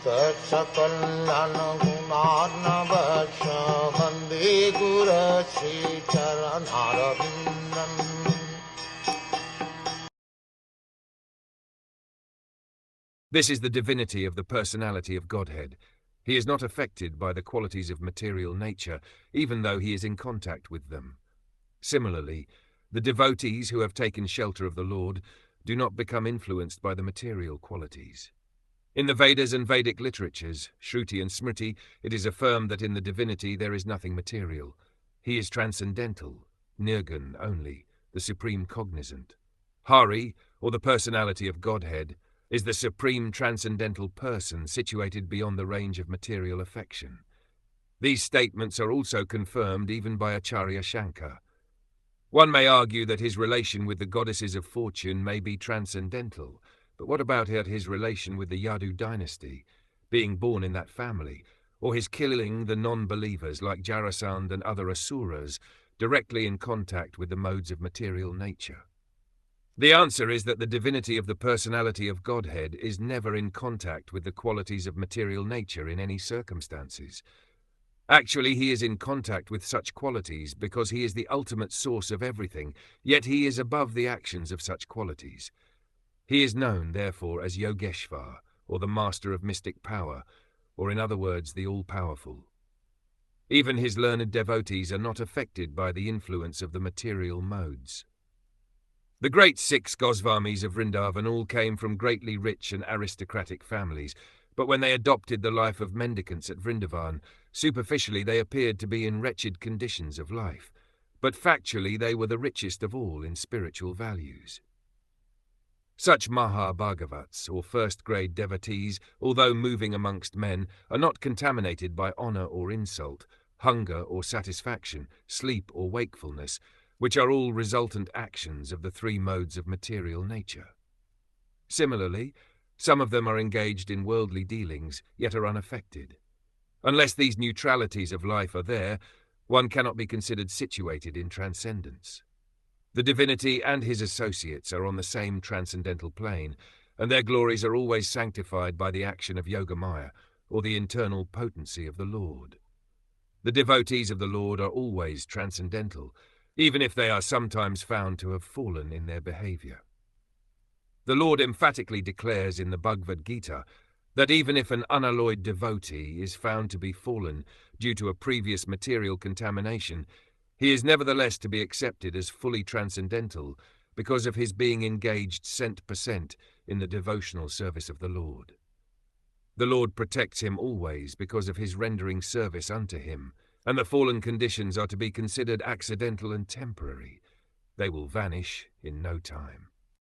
Sakal Gunar Vande Guru Sri Charanaravindan. This is the divinity of the personality of Godhead. He is not affected by the qualities of material nature, even though he is in contact with them. Similarly, the devotees who have taken shelter of the Lord do not become influenced by the material qualities. In the Vedas and Vedic literatures, Shruti and Smriti, it is affirmed that in the divinity there is nothing material. He is transcendental, nirgun only, the supreme cognizant. Hari, or the personality of Godhead, is the supreme transcendental person situated beyond the range of material affection. These statements are also confirmed even by Acharya Shankar. One may argue that his relation with the goddesses of fortune may be transcendental, but what about his relation with the Yadu dynasty, being born in that family, or his killing the non-believers like Jarasandha and other asuras, directly in contact with the modes of material nature? The answer is that the divinity of the personality of Godhead is never in contact with the qualities of material nature in any circumstances. Actually, he is in contact with such qualities because he is the ultimate source of everything, yet he is above the actions of such qualities. He is known, therefore, as Yogeshvar, or the master of mystic power, or in other words, the all-powerful. Even his learned devotees are not affected by the influence of the material modes. The great 6 Goswamis of Vrindavan all came from greatly rich and aristocratic families, but when they adopted the life of mendicants at Vrindavan, superficially they appeared to be in wretched conditions of life, but factually they were the richest of all in spiritual values. Such Maha-Bhagavats, or first-grade devotees, although moving amongst men, are not contaminated by honor or insult, hunger or satisfaction, sleep or wakefulness, which are all resultant actions of the 3 modes of material nature. Similarly, some of them are engaged in worldly dealings, yet are unaffected. Unless these neutralities of life are there, one cannot be considered situated in transcendence. The divinity and his associates are on the same transcendental plane, and their glories are always sanctified by the action of Yogamaya, or the internal potency of the Lord. The devotees of the Lord are always transcendental, even if they are sometimes found to have fallen in their behavior. The Lord emphatically declares in the Bhagavad Gita that even if an unalloyed devotee is found to be fallen due to a previous material contamination, he is nevertheless to be accepted as fully transcendental because of his being engaged 100% in the devotional service of the Lord. The Lord protects him always because of his rendering service unto him, and the fallen conditions are to be considered accidental and temporary. They will vanish in no time.